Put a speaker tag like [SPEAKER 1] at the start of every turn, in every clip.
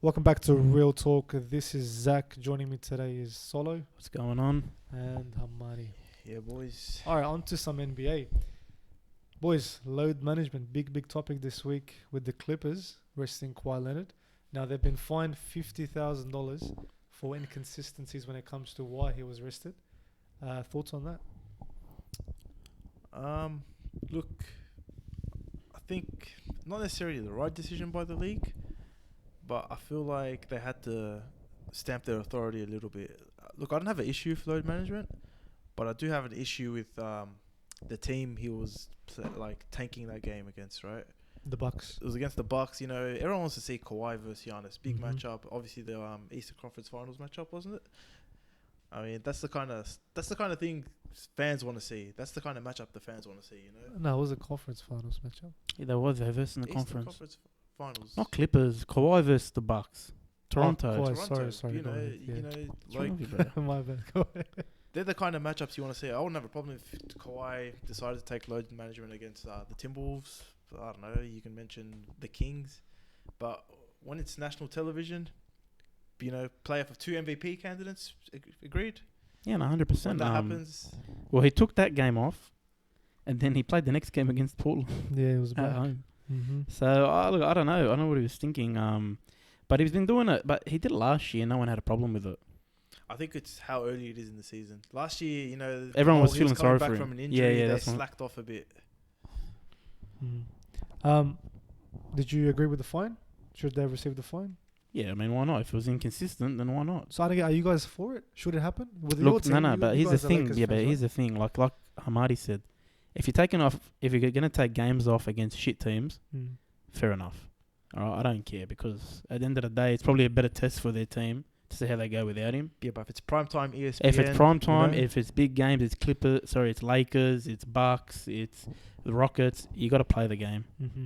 [SPEAKER 1] Welcome back to Real Talk. This is Zach. Joining me today is Solo
[SPEAKER 2] What's going on?
[SPEAKER 1] and Hamari.
[SPEAKER 3] Yeah, boys.
[SPEAKER 1] All right, on to some NBA. Boys, load management, big topic this week with the Clippers resting Kawhi Leonard. Now, they've been fined $50,000 for inconsistencies when it comes to why he was rested. Thoughts on that?
[SPEAKER 3] Look, I think not necessarily the right decision by the league, but I feel like they had to stamp their authority a little bit. Look, I don't have an issue with load management, but I do have an issue with the team he was tanking that game against, right?
[SPEAKER 1] The Bucks.
[SPEAKER 3] It was against the Bucks. You know, everyone wants to see Kawhi versus Giannis, big
[SPEAKER 1] Mhm.
[SPEAKER 3] matchup. Obviously, the Eastern Conference Finals matchup, wasn't it? I mean, that's the kind of thing fans want to see. That's the kind of matchup the fans want to see. You know,
[SPEAKER 1] No, it was a conference finals matchup.
[SPEAKER 2] Yeah, there was a versus in the
[SPEAKER 3] Eastern
[SPEAKER 2] conference.
[SPEAKER 3] Finals.
[SPEAKER 2] Not Clippers. Kawhi versus the Bucks. Toronto.
[SPEAKER 1] Kawhi.
[SPEAKER 3] Toronto,
[SPEAKER 1] sorry,
[SPEAKER 3] You
[SPEAKER 1] go
[SPEAKER 3] know,
[SPEAKER 1] ahead, yeah.
[SPEAKER 2] What's wrong with you, bro?
[SPEAKER 1] My bad. Go ahead.
[SPEAKER 3] they're the kind of matchups you want to see. I wouldn't have a problem if Kawhi decided to take load management against the Timberwolves. I don't know. You can mention the Kings, but when it's national television, you know, player for 2 MVP candidates. Agreed.
[SPEAKER 2] Yeah, no, 100%.
[SPEAKER 3] When that happens,
[SPEAKER 2] Well, he took that game off, and then he played the next game against Portland
[SPEAKER 1] Yeah, it was
[SPEAKER 2] at
[SPEAKER 1] back.
[SPEAKER 2] home.
[SPEAKER 1] Mm-hmm.
[SPEAKER 2] So, look, I don't know. I don't know what he was thinking. But he's been doing it. But he did it last year. No one had a problem with it.
[SPEAKER 3] I think it's how early it is in the season. Last year, you know,
[SPEAKER 2] Everyone was
[SPEAKER 3] he
[SPEAKER 2] feeling
[SPEAKER 3] coming
[SPEAKER 2] sorry
[SPEAKER 3] back
[SPEAKER 2] for
[SPEAKER 3] from
[SPEAKER 2] him.
[SPEAKER 3] an injury.
[SPEAKER 2] Yeah,
[SPEAKER 3] they
[SPEAKER 2] that's what-
[SPEAKER 3] slacked off a bit.
[SPEAKER 1] Did you agree with the fine? Should they have received the fine?
[SPEAKER 2] Yeah, I mean, why not? If it was inconsistent, then why not?
[SPEAKER 1] So I don't get, are you guys for it? Should it happen? With your
[SPEAKER 2] Look,
[SPEAKER 1] team,
[SPEAKER 2] but
[SPEAKER 1] you
[SPEAKER 2] here's the
[SPEAKER 1] guys are
[SPEAKER 2] thing.
[SPEAKER 1] Lakers
[SPEAKER 2] Yeah, but
[SPEAKER 1] fans,
[SPEAKER 2] here's the thing. Like Hamadi said, if you're gonna take games off against shit teams,
[SPEAKER 1] right?
[SPEAKER 2] fair enough. All right, I don't care because at the end of the day, it's probably a better test for their team to see how they go without him.
[SPEAKER 3] Yeah, but if it's primetime ESPN,
[SPEAKER 2] If it's prime time,
[SPEAKER 3] you know,
[SPEAKER 2] if it's big games, it's Lakers, it's Bucks, it's the Rockets. You got to play the game.
[SPEAKER 1] Mm-hmm.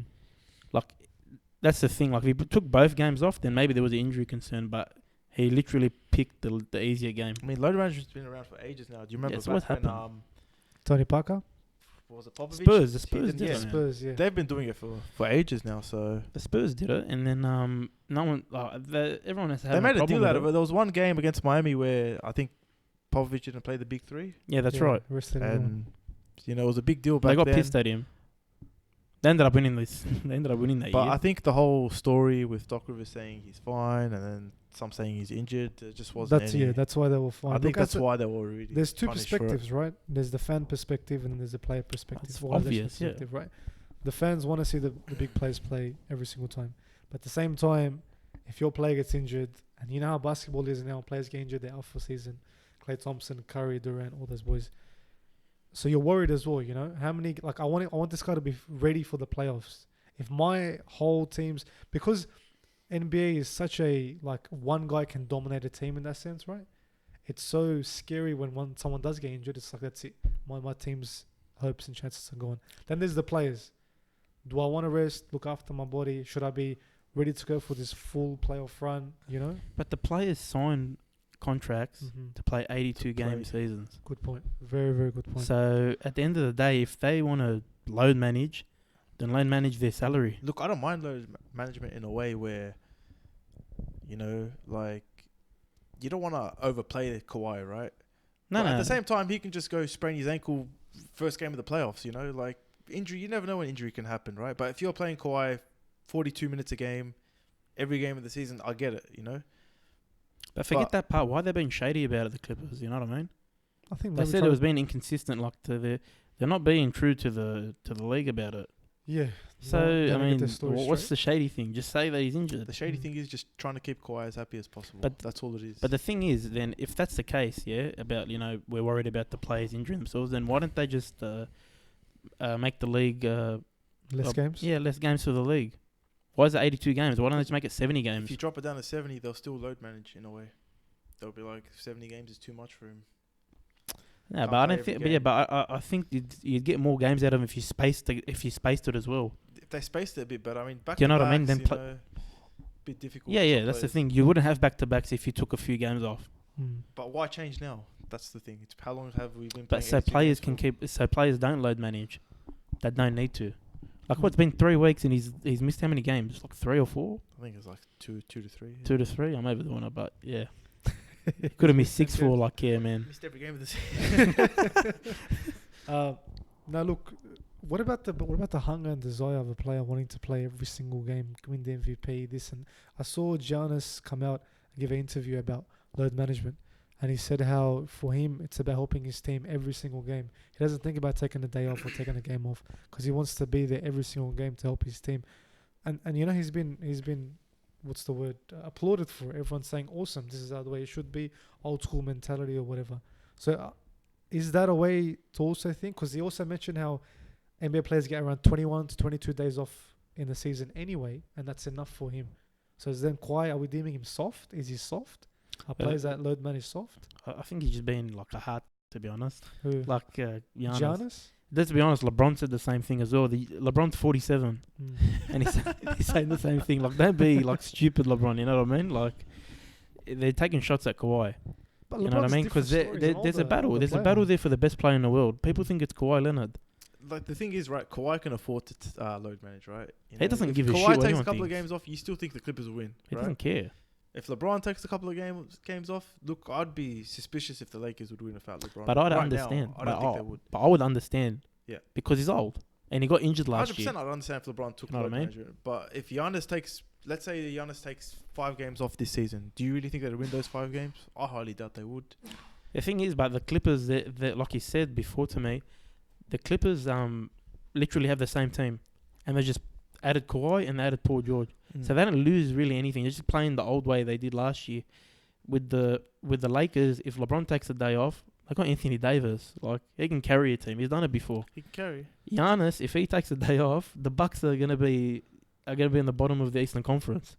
[SPEAKER 2] Like that's the thing. Like if he took both games off, then maybe there was an injury concern. But he literally picked the easier game.
[SPEAKER 3] I mean, load management's been around for ages now. Do you remember
[SPEAKER 2] That's
[SPEAKER 3] back
[SPEAKER 2] what
[SPEAKER 3] when
[SPEAKER 2] happened.
[SPEAKER 1] Tony Parker?
[SPEAKER 3] what was it, Popovich?
[SPEAKER 2] Spurs, the
[SPEAKER 3] He
[SPEAKER 2] Spurs
[SPEAKER 3] did-
[SPEAKER 2] did
[SPEAKER 3] yeah.
[SPEAKER 2] it.
[SPEAKER 1] Spurs, yeah.
[SPEAKER 3] They've been doing it for ages now, so
[SPEAKER 2] The Spurs did it, and then no one. Everyone has had
[SPEAKER 3] they made a
[SPEAKER 2] problem
[SPEAKER 3] deal out
[SPEAKER 2] with
[SPEAKER 3] of it. There was one game against Miami where I think Popovich didn't play the big three,
[SPEAKER 2] Yeah, that's
[SPEAKER 1] Yeah,
[SPEAKER 2] right.
[SPEAKER 1] rested him.
[SPEAKER 3] and you know it was a big deal back
[SPEAKER 2] They got
[SPEAKER 3] then.
[SPEAKER 2] pissed at him. They ended up winning this. They ended up winning that
[SPEAKER 3] But
[SPEAKER 2] year.
[SPEAKER 3] I think the whole story with Doc Rivers saying he's fine and then some saying he's injured, there just wasn't
[SPEAKER 1] That's
[SPEAKER 3] any.
[SPEAKER 1] that's why they were fine.
[SPEAKER 3] I think
[SPEAKER 1] Look,
[SPEAKER 3] that's why they were really.
[SPEAKER 1] there's two
[SPEAKER 3] punished for it.
[SPEAKER 1] perspectives, right? There's the fan perspective and there's the player perspective.
[SPEAKER 2] That's
[SPEAKER 1] organization
[SPEAKER 2] obvious, yeah.
[SPEAKER 1] perspective, right? The fans want to see the big players play every single time. But at the same time, if your player gets injured, and you know how basketball is now, players get injured, they're out for season. Klay Thompson, Curry, Durant, all those boys. So you're worried as well, you know? How many, like, I want this guy to be ready for the playoffs. If my whole team's, because NBA is such a, like, one guy can dominate a team in that sense, right? It's so scary when someone does get injured. It's like, that's it. My team's hopes and chances are gone. Then there's the players. Do I want to rest, look after my body? Should I be ready to go for this full playoff run, you know?
[SPEAKER 2] But the players signed contracts
[SPEAKER 1] Mm-hmm.
[SPEAKER 2] to play 82
[SPEAKER 3] To
[SPEAKER 2] game
[SPEAKER 3] play.
[SPEAKER 2] seasons.
[SPEAKER 1] Good point. Very, very good point.
[SPEAKER 2] So at the end of the day, if they want to load manage, then load manage their salary.
[SPEAKER 3] Look, I don't mind load management in a way where, you know, like, you don't want to overplay Kawhi, right?
[SPEAKER 2] No,
[SPEAKER 3] But
[SPEAKER 2] no.
[SPEAKER 3] At the same time, he can just go sprain his ankle first game of the playoffs, you know? Like, injury, you never know when injury can happen, right? But if you're playing Kawhi 42 minutes a game, every game of the season, I get it, you know?
[SPEAKER 2] But forget
[SPEAKER 3] but-
[SPEAKER 2] that part. Why they being shady about it, the Clippers? You know what I mean?
[SPEAKER 1] I think
[SPEAKER 2] They
[SPEAKER 1] maybe
[SPEAKER 2] said
[SPEAKER 1] try
[SPEAKER 2] it was
[SPEAKER 1] to-
[SPEAKER 2] being inconsistent. Like they're not being true to the league about it.
[SPEAKER 1] yeah.
[SPEAKER 2] So
[SPEAKER 1] they
[SPEAKER 2] I
[SPEAKER 1] don't get
[SPEAKER 2] mean,
[SPEAKER 1] their story
[SPEAKER 2] what's
[SPEAKER 1] straight.
[SPEAKER 2] the shady thing? Just say that he's injured.
[SPEAKER 3] The shady
[SPEAKER 1] Mm.
[SPEAKER 3] thing is just trying to keep Kawhi as happy as possible.
[SPEAKER 2] But-
[SPEAKER 3] That's all it is.
[SPEAKER 2] But the thing is, then if that's the case, yeah, about we're worried about the players injuring themselves, then why don't they just make the league
[SPEAKER 1] less games?
[SPEAKER 2] Yeah, less games for the league. Why is it 82 games? Why don't they just make it 70
[SPEAKER 3] if
[SPEAKER 2] games?
[SPEAKER 3] you drop it down to 70, they'll still load manage in a way. They'll be like, 70 games is too much for him.
[SPEAKER 2] Yeah,
[SPEAKER 3] can't
[SPEAKER 2] but I
[SPEAKER 3] play
[SPEAKER 2] don't think.
[SPEAKER 3] every
[SPEAKER 2] But yeah,
[SPEAKER 3] game.
[SPEAKER 2] but I think you'd get more games out of him if you spaced it as well.
[SPEAKER 3] If they spaced it a bit better, I mean, back
[SPEAKER 2] Do you know what I mean? Then
[SPEAKER 3] bit difficult.
[SPEAKER 2] Yeah,
[SPEAKER 3] for
[SPEAKER 2] yeah,
[SPEAKER 3] some
[SPEAKER 2] that's the
[SPEAKER 3] players.
[SPEAKER 2] thing. You wouldn't have back to backs if you took a few games off.
[SPEAKER 1] Mm.
[SPEAKER 3] But why change now? That's the thing. It's how long have we been playing?
[SPEAKER 2] But so
[SPEAKER 3] 82
[SPEAKER 2] players
[SPEAKER 3] games
[SPEAKER 2] can
[SPEAKER 3] for?
[SPEAKER 2] keep. So players don't load manage. They don't need to. Like, what's been 3 weeks and he's missed how many games? Like 3 or 4?
[SPEAKER 3] I think it's like two to three.
[SPEAKER 2] 2 to 3. I'm overdoing it, but yeah. Could have missed 6 for like, yeah, man.
[SPEAKER 3] Missed every game of the season.
[SPEAKER 1] Now look, what about the hunger and desire of a player wanting to play every single game, win the MVP, this and I saw Giannis come out and give an interview about load management, and he said how for him it's about helping his team every single game. He doesn't think about taking a day off or taking a game off because he wants to be there every single game to help his team, and you know he's been what's the word applauded for. Everyone's saying awesome, this is how the way it should be, old school mentality or whatever. So is that a way to also think? Because he also mentioned how NBA players get around 21 to 22 days off in the season anyway, and that's enough for him. So is then Kawhi, are we deeming him soft? Is he soft? Are players that load manage soft?
[SPEAKER 2] I think he's just been like a heart, to be honest.
[SPEAKER 1] Who?
[SPEAKER 2] Like Giannis.
[SPEAKER 1] Giannis?
[SPEAKER 2] Let's be honest, LeBron said the same thing as well. LeBron's 47, and he's saying the same thing. Like, don't be like stupid, LeBron. You know what I mean? Like, they're taking shots at Kawhi.
[SPEAKER 1] But
[SPEAKER 2] You know what I mean? Because there's a battle. There's a battle there for the best player in the world. People think it's Kawhi Leonard.
[SPEAKER 3] Like, the thing is, right, Kawhi can afford to load manage, right?
[SPEAKER 2] He doesn't
[SPEAKER 3] if
[SPEAKER 2] give a shit
[SPEAKER 3] Kawhi
[SPEAKER 2] what
[SPEAKER 3] takes
[SPEAKER 2] anyone
[SPEAKER 3] a couple of
[SPEAKER 2] thinks.
[SPEAKER 3] games off, you still think the Clippers will win,
[SPEAKER 2] He
[SPEAKER 3] right?
[SPEAKER 2] doesn't care.
[SPEAKER 3] If LeBron takes a couple of games off, look, I'd be suspicious if the Lakers would win without LeBron.
[SPEAKER 2] But I'd
[SPEAKER 3] Right
[SPEAKER 2] understand.
[SPEAKER 3] now, I don't think they would.
[SPEAKER 2] But I would understand.
[SPEAKER 3] Yeah.
[SPEAKER 2] Because he's old. And he got injured last
[SPEAKER 3] 100%
[SPEAKER 2] year.
[SPEAKER 3] I'd understand if LeBron took
[SPEAKER 2] You know what
[SPEAKER 3] load
[SPEAKER 2] I mean?
[SPEAKER 3] management. But if Giannis takes, let's say Giannis takes 5 games off this season, do you really think they'd win those 5 games? I highly doubt they would.
[SPEAKER 2] The thing is, but the Clippers, they like you said before to me, the Clippers literally have the same team. And they just added Kawhi and they added Paul George. So they don't lose really anything. They're just playing the old way they did last year. With the Lakers, if LeBron takes a day off, they got Anthony Davis. Like, he can carry a team. He's done it before.
[SPEAKER 3] He can carry.
[SPEAKER 2] Giannis, if he takes a day off, the Bucks are gonna be in the bottom of the Eastern Conference.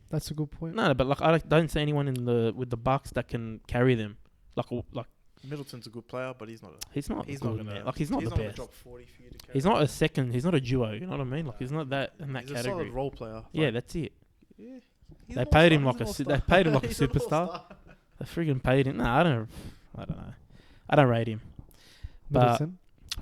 [SPEAKER 1] That's a good point.
[SPEAKER 2] No, but like I don't see anyone with the Bucks that can carry them. Like
[SPEAKER 3] Middleton's a good player, but he's not.
[SPEAKER 2] he's not.
[SPEAKER 3] He's
[SPEAKER 2] good,
[SPEAKER 3] not gonna.
[SPEAKER 2] man. Like, he's not the
[SPEAKER 3] gonna
[SPEAKER 2] best.
[SPEAKER 3] drop 40 for you to carry.
[SPEAKER 2] He's not a second. He's not a duo. You know what I mean? Like, he's not that in that
[SPEAKER 3] He's a
[SPEAKER 2] category.
[SPEAKER 3] solid role player.
[SPEAKER 2] Yeah,
[SPEAKER 3] Like,
[SPEAKER 2] that's it.
[SPEAKER 3] yeah,
[SPEAKER 2] They paid him like a superstar. They freaking paid him. Nah, I don't know. I don't rate him. But
[SPEAKER 1] Middleton?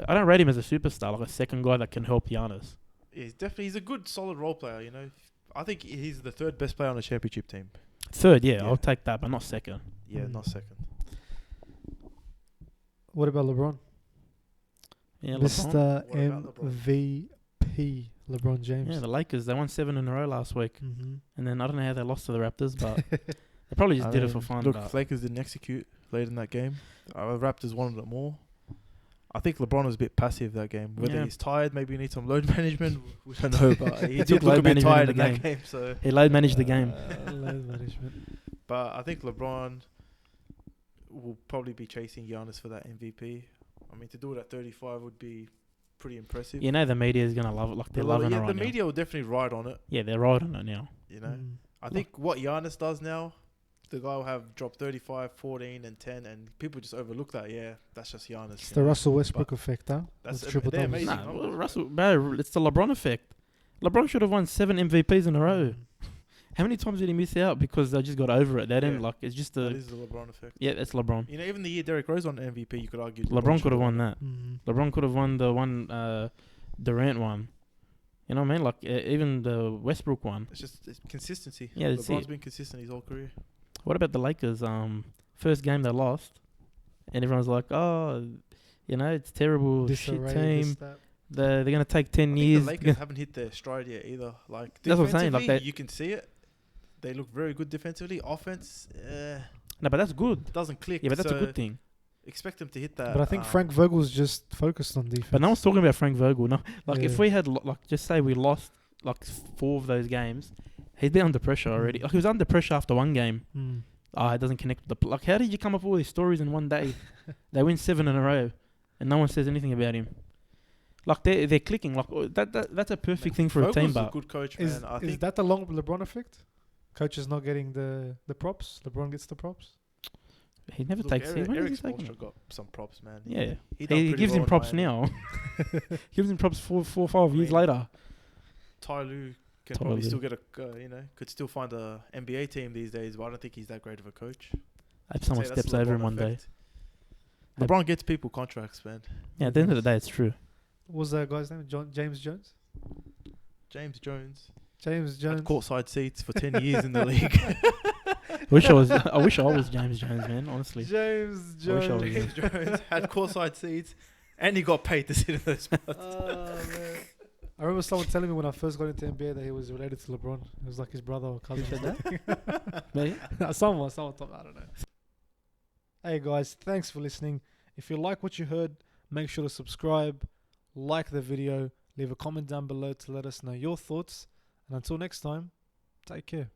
[SPEAKER 2] I don't rate him as a superstar, like a second guy that can help Giannis.
[SPEAKER 3] Yeah, he's a good, solid role player. You know, I think he's the 3rd best player on a championship team.
[SPEAKER 2] Third, yeah,
[SPEAKER 3] Yeah.
[SPEAKER 2] I'll take that, but not second.
[SPEAKER 3] Yeah, not second.
[SPEAKER 1] What about LeBron?
[SPEAKER 2] Yeah, LeBron.
[SPEAKER 1] Mr.
[SPEAKER 3] What about LeBron?
[SPEAKER 1] MVP, LeBron James.
[SPEAKER 2] Yeah, the Lakers, they won 7 in a row last week.
[SPEAKER 1] Mm-hmm.
[SPEAKER 2] And then I don't know how they lost to the Raptors, but they probably just did it for fun.
[SPEAKER 3] Look,
[SPEAKER 2] but
[SPEAKER 3] Lakers didn't execute late in that game. Raptors wanted it more. I think LeBron was a bit passive that game. Whether
[SPEAKER 2] Yeah.
[SPEAKER 3] he's tired, maybe he needs some load management. We don't know, but he
[SPEAKER 2] Took
[SPEAKER 3] did look
[SPEAKER 2] load
[SPEAKER 3] a bit
[SPEAKER 2] management
[SPEAKER 3] tired
[SPEAKER 2] in
[SPEAKER 3] in
[SPEAKER 2] the
[SPEAKER 3] that game. So,
[SPEAKER 2] he load managed the game.
[SPEAKER 1] Load management.
[SPEAKER 3] but I think LeBron will probably be chasing Giannis for that MVP. I mean, to do it at 35 would be pretty impressive.
[SPEAKER 2] You know the media is going to love it. Like, they're loving it right
[SPEAKER 3] the
[SPEAKER 2] now.
[SPEAKER 3] media will definitely ride on it.
[SPEAKER 2] Yeah, they're right on it now.
[SPEAKER 3] You know, I think what Giannis does now, the guy will have dropped 35, 14, and 10, and people just overlook that. Yeah, that's just Giannis.
[SPEAKER 1] It's the Russell Westbrook effect, huh?
[SPEAKER 3] That's
[SPEAKER 1] With triple
[SPEAKER 3] they're
[SPEAKER 1] doubles.
[SPEAKER 3] amazing.
[SPEAKER 2] Nah,
[SPEAKER 3] numbers.
[SPEAKER 2] Russell, bro, it's the LeBron effect. LeBron should have won 7 MVPs in a row. How many times did he miss out because they just got over it? They didn't,
[SPEAKER 3] Yeah.
[SPEAKER 2] like, it's just
[SPEAKER 3] That
[SPEAKER 2] a...
[SPEAKER 3] is the LeBron effect.
[SPEAKER 2] Yeah, that's LeBron.
[SPEAKER 3] You know, even the year Derrick Rose won MVP, you could argue
[SPEAKER 2] LeBron could have won that.
[SPEAKER 1] Mm-hmm.
[SPEAKER 2] LeBron could have won the one Durant one. You know what I mean? Like, even the Westbrook one.
[SPEAKER 3] It's consistency.
[SPEAKER 2] Yeah, that's
[SPEAKER 3] LeBron's
[SPEAKER 2] it.
[SPEAKER 3] been consistent his whole career.
[SPEAKER 2] What about the Lakers? First game they lost, and everyone's like, "Oh, you know, it's terrible, shit team. They're gonna take 10
[SPEAKER 3] I think
[SPEAKER 2] years."
[SPEAKER 3] the Lakers haven't hit their stride yet either. Like,
[SPEAKER 2] That's what I'm saying, like
[SPEAKER 3] defensively,
[SPEAKER 2] that-
[SPEAKER 3] you can see it. They look very good defensively. Offense,
[SPEAKER 2] No, but that's good.
[SPEAKER 3] doesn't click.
[SPEAKER 2] Yeah, but that's a
[SPEAKER 3] so
[SPEAKER 2] good thing.
[SPEAKER 3] Expect them to hit that.
[SPEAKER 1] But I think Frank Vogel's just focused on defense.
[SPEAKER 2] But no one's talking about Frank Vogel. No, like, if
[SPEAKER 1] Yeah.
[SPEAKER 2] we had like, just say we lost like 4 of those games, he'd be under pressure already. Like, he was under pressure after one game. It doesn't connect with the like. How did you come up with all these stories in one day? They win 7 in a row, and no one says anything about him. Like, they're clicking. Like, that's a perfect thing for a team.
[SPEAKER 3] Vogel's a
[SPEAKER 2] But
[SPEAKER 3] good coach,
[SPEAKER 1] Is,
[SPEAKER 3] man. I
[SPEAKER 1] is
[SPEAKER 3] think
[SPEAKER 1] that the long LeBron effect? Coaches not getting the props. LeBron gets the props.
[SPEAKER 2] he never
[SPEAKER 3] look,
[SPEAKER 2] takes it. When
[SPEAKER 3] Eric
[SPEAKER 2] is he taking
[SPEAKER 3] Spoelstra
[SPEAKER 2] it?
[SPEAKER 3] got some props, man.
[SPEAKER 2] Yeah,
[SPEAKER 3] done
[SPEAKER 2] he
[SPEAKER 3] pretty
[SPEAKER 2] gives him
[SPEAKER 3] well in
[SPEAKER 2] props
[SPEAKER 3] Miami.
[SPEAKER 2] now. Gives him props 4 or 5 years
[SPEAKER 3] mean,
[SPEAKER 2] later.
[SPEAKER 3] Ty Lue can
[SPEAKER 2] Ty
[SPEAKER 3] probably
[SPEAKER 2] Lue.
[SPEAKER 3] still get could still find a NBA team these days, but I don't think he's that great of a coach.
[SPEAKER 2] I hope someone
[SPEAKER 3] Say that's
[SPEAKER 2] steps
[SPEAKER 3] the
[SPEAKER 2] over him
[SPEAKER 3] LeBron
[SPEAKER 2] one day.
[SPEAKER 3] effect. LeBron gets people contracts, man.
[SPEAKER 2] Yeah, at the end of the day, it's true.
[SPEAKER 1] What was that guy's name? James Jones.
[SPEAKER 3] James Jones.
[SPEAKER 1] James
[SPEAKER 3] Had
[SPEAKER 1] Jones.
[SPEAKER 3] courtside seats for 10 years in the league.
[SPEAKER 2] I wish I was James Jones, man. Honestly.
[SPEAKER 1] James
[SPEAKER 2] I wish I
[SPEAKER 1] Jones.
[SPEAKER 2] was-
[SPEAKER 3] James Jones had courtside seats, and he got paid to sit in those spots.
[SPEAKER 1] Oh, man. I remember someone telling me when I first got into NBA that he was related to LeBron. It was like his brother or cousin.
[SPEAKER 2] Who
[SPEAKER 1] or
[SPEAKER 2] said
[SPEAKER 1] something.
[SPEAKER 2] Me?
[SPEAKER 1] someone told me, I don't know. Hey guys, thanks for listening. If you like what you heard, make sure to subscribe, like the video, leave a comment down below to let us know your thoughts. And until next time, take care.